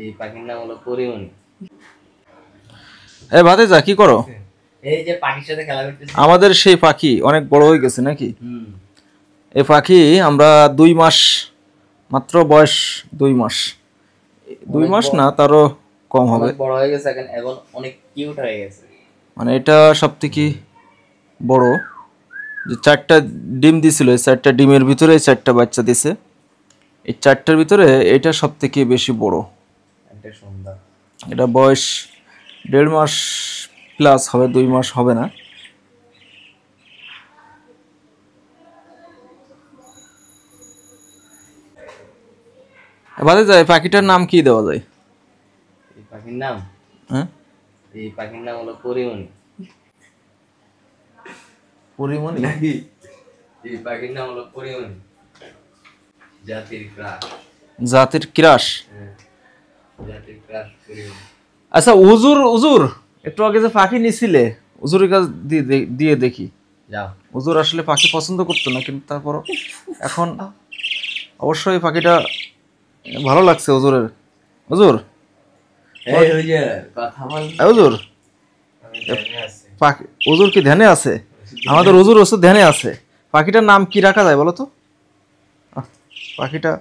এই পাখির নাম হলো পরিমণি। এ ভাতিজা কি করো? এই যে পাখির সাথে খেলা করতেছি। আমাদের সেই পাখি অনেক বড় হয়ে গেছে নাকি? এই পাখি আমরা 2 মাস মাত্র বয়স, 2 মাস, 2 মাস না তারও কম হবে। অনেক বড় হয়ে গেছে এখন অনেক কিউট হয়ে গেছে। মানে এটা সবথেকে বড়, যে 4টা ডিম দিছিল, এই 4টা ডিমের ভিতরে এই 4টা বাচ্চা দিছে। এই 4টার ভিতরে এটা সবথেকে বেশি বড়। এটা সুন্দর। এটা বয়স 1.5 মাস প্লাস হবে, 2 মাস হবে না। বাদে যায় পাখিটার নাম কি দেওয়া যায়? এই পাখির নাম, হ্যাঁ, এই পাখির নাম হলো পরিমণি। পরিমণি নাকি? এই পাখির নাম হলো পরিমণি, জাতির ক্রাশ। জাতের ক্রাশ? জাতির ক্রাশ পরিমণি। আচ্ছা হুজুর, হুজুর একটু আগে যে পাখি নিছিলে, হুজুরের কাছে দিয়ে দেখি। যাও। হুজুর আসলে পাখি পছন্দ করতো না, কিন্তু তারপরও এখন অবশ্যই পাখিটা ভালো লাগছে হুজুরের। হুজুর, এই যে কথা বল। হুজুর আমি ধ্যানে আছি। পাখি, হুজুর কি ধ্যানে আছে? আমাদের হুজুর ওষুধ ধ্যানে আছে। পাখিটার নাম কি রাখা যায় বলো তো? পাখিটা,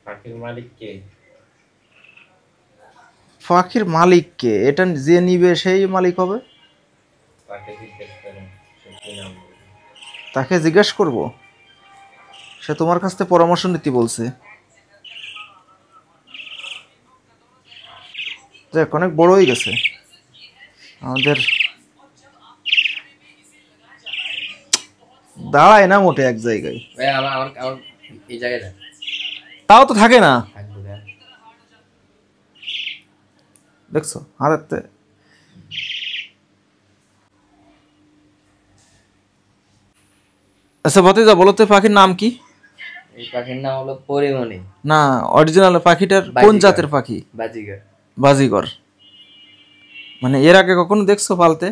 পাখির মালিক কে? পাখির মালিক কে? এটা যে নিবে সেই মালিক হবে। তাকে জিজ্ঞেস করুন, সে কি নাম বলবে। তাকে জিজ্ঞেস করব, সে তোমার কাছ থেকে পরামর্শ নিতে বলছে। দেখ অনেক বড় হয়ে গেছে আমাদের, দাঁড়ায় না মোটে এক জায়গায়। ভাই আমার আমার আমার এই জায়গায় দেখ। তাও তো থাকে না, থাকবো দেখ। দেখছো হাতে। আচ্ছা ভাতিজা বলো তো পাখির নাম কি? এই পাখির নাম হলো পরিমণি। না, অরিজিনাল পাখিটার কোন জাতের পাখি? বাজিগার। বাজিগর। মানে এর আগে কখনো দেখছো পালতে?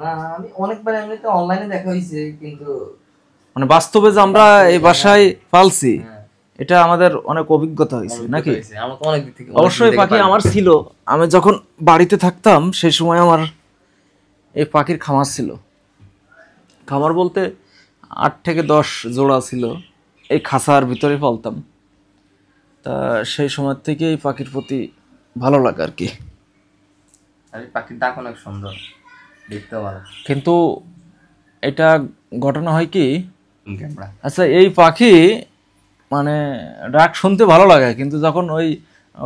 না, আমি অনেকবার এমনিতে অনলাইনে দেখা হইছে, কিন্তু মানে বাস্তবে যে আমরা এই বাসায় পালছি, এটা আমাদের অনেক অভিজ্ঞতা হয়েছে নাকি? আমার তো অনেক দিক থেকে অবশ্যই পাখি আমার ছিল। আমি যখন বাড়িতে থাকতাম সেই সময় আমার এই পাখির খামার ছিল। খামার বলতে 8 থেকে 10 জোড়া ছিল, এই খাঁচার ভিতরে পালতাম। তা সেই সময় থেকে এই পাখির প্রতি ভালো লাগে আর কি। আর এই পাখির ডাক অনেক সুন্দর, দেখতে ভালো। কিন্তু এটা ঘটনা হয় কি, আচ্ছা এই পাখি মানে ডাক শুনতে ভালো লাগে, কিন্তু যখন ওই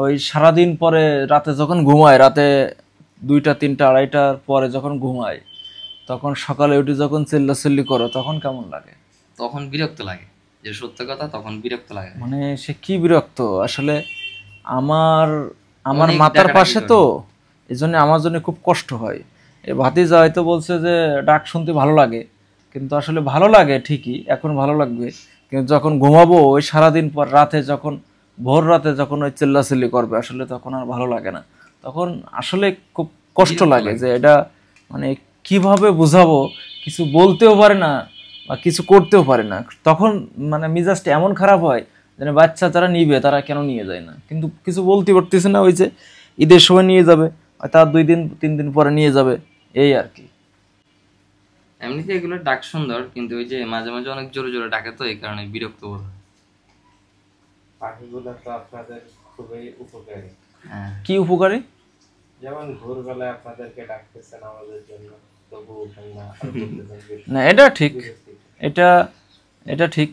ওই সারাদিন পরে রাতে যখন ঘুমায়, রাতে 2টা 3টা 2:30টার পরে যখন ঘুমায়, তখন সকালে উঠে যখন চিল্লাচিল্লি করো তখন কেমন লাগে? তখন বিরক্ত লাগে, যে সত্য কথা, তখন বিরক্ত লাগে। মানে সে কি বিরক্ত আসলে। আমার আমার মাথার পাশে তো, এই জন্য আমার জন্য খুব কষ্ট হয়। এই ভাতিজা হয়তো বলছে যে ডাক শুনতে ভালো লাগে, কিন্তু আসলে ভালো লাগে ঠিকই, এখন ভালো লাগবে, কিন্তু যখন ঘুমাবো ওই সারাদিন পর রাতে যখন ভোর রাতে যখন ওই চিল্লাচিল্লি করবে, আসলে তখন আর ভালো লাগে না। তখন আসলে খুব কষ্ট লাগে যে এটা মানে কিভাবে বুঝাবো, কিছু বলতেও পারে না বা কিছু করতেও পারে না। তখন মানে মিজাজটা এমন খারাপ হয় যেন বাচ্চা যারা নিবে তারা কেন নিয়ে যায় না, কিন্তু কিছু বলতে পারতেছে না। ওই যে ঈদের সময় নিয়ে যাবে, তার 2 দিন 3 দিন পরে নিয়ে যাবে, এই আর কি। এমনিতে এগুলো ডাক সুন্দর, কিন্তু ওই যে মাঝে মাঝে অনেক জোরে জোরে ডাকে, তো এই কারণে বিরক্ত বোধ হয়। পাখিগুলো তো আপনাদের খুবই উপকারী। কি উপকারী? যেমন ভোরবেলায় আপনাদেরকে ডাকতেছেন আমাদের জন্য, তবু উঠেন না, না এটা ঠিক, এটা এটা ঠিক।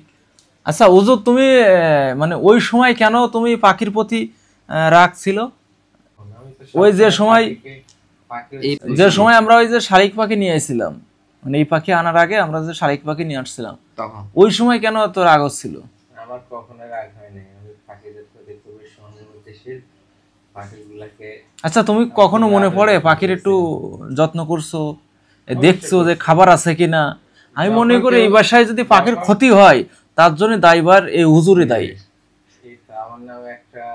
আচ্ছা উজু, তুমি মানে ওই সময় কেন তুমি পাখির প্রতি রাগ ছিল? ওই যে সময়, যে সময় আমরা ওই যে শালিক পাখি নিয়ে আসছিলাম, মানে এই পাখি আনার আগে আমরা যে শালিক পাখি নিয়ে আসছিলাম, তখন ওই সময় কেন তোর রাগ ছিল? আমার কখনো রাগ হয় নাই, আমি পাখিদের প্রতি খুবই সহানুভূতিশীল। পাখিগুলোকে, আচ্ছা তুমি কখনো মনে পড়ে পাখির একটু যত্ন করছো, দেখছো যে খাবার আছে কিনা? আমি মনে করি এই বাসায় যদি পাখির ক্ষতি হয় তার জন্য দায়ভার এই হুজুরে দায়ী। আমার নামে একটা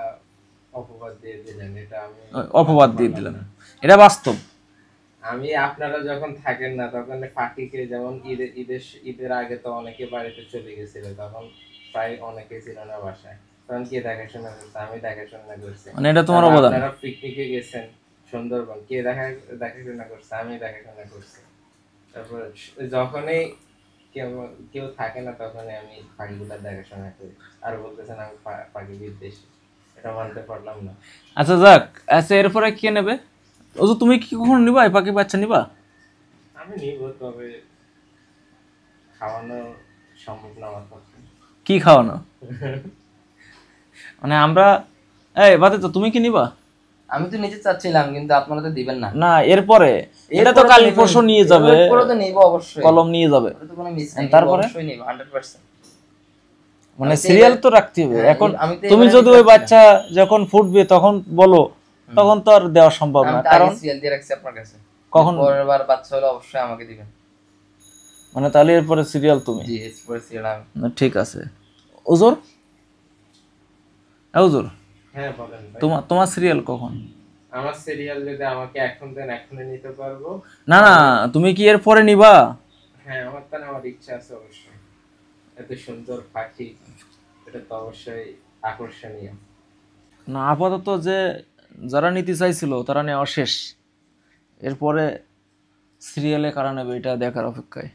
অপবাদ দিয়ে দিলেন, এটা আমি অপবাদ দিয়ে দিলাম, এটা বাস্তব। আমি আপনারা যখন থাকেন না তখন পাখিকে, যেমন ঈদের আগে তো অনেকে বাড়িতে চলে গেছিল, তখন প্রায় অনেকে ছিল না বাসায়। তখন কে দেখাশোনা করছে? আমি দেখাশোনা করছি। মানে এটা তোমার তারপর অবদান। আপনারা পিকনিকে গেছেন সুন্দরবন, কে দেখাশোনা করছে? আমি দেখাশোনা করছি। তারপর যখনই কেউ কেউ থাকে না তখনই আমি পাখিগুলোর দেখাশোনা করি। আর বলতেছেন আমি পাখি বিদ্বেষী, এটা মানতে পারলাম না। আচ্ছা যাক, আচ্ছা এরপরে কে নেবে? ও তো তুমি কি কখনো নিবা এই পাখি বাচ্চা নিবা? আমি নিব, তবে খাওয়ানো সম্ভব না আমার পক্ষে। কি খাওয়ানো? মানে আমরা, এই বাদে তো তুমি কি নিবা? আমি তো নিজে চাচ্ছিলাম, কিন্তু আপনারা তো দিবেন না। না এরপরে, এটা তো কাল পরশু নিয়ে যাবে, এরপরে তো নিব অবশ্যই, কলম নিয়ে যাবে। ওটা তো কোনো মিস নাই, তারপরে অবশ্যই নিব 100%। মানে সিরিয়াল তো রাখতে হবে। হ্যাঁ, এখন আমি তো তুমি এবারে যদি ওই চাচ্ছিলাম। বাচ্চা যখন ফুটবে তখন বলো, তখন তো আর দেওয়া সম্ভব আমি না, তো কারণ আগে সিরিয়াল দিয়ে রাখছি আপনার কাছে। কখন পরের বার বাচ্চা হলে অবশ্যই আমাকে দিবেন। মানে তাহলে এরপরে সিরিয়াল তুমি। জি, এরপরে সিরিয়াল আমি। না, ঠিক আছে। ওজোর, ওজোর, হ্যাঁ বলেন ভাই। তোমার তোমার সিরিয়াল কখন? আমার সিরিয়াল যদি আমাকে এখন দেন এখনই নিতে পারবো। না না, তুমি কি এরপরে নিবা? হ্যাঁ, আমার ইচ্ছা আছে অবশ্যই। এত সুন্দর পাখি, এটা তো অবশ্যই আকর্ষণীয়। না আপাতত যে যারা নিতে চাইছিল তারা নেওয়া শেষ, এরপরে সিরিয়ালে কারা নেবে এটা দেখার অপেক্ষায়।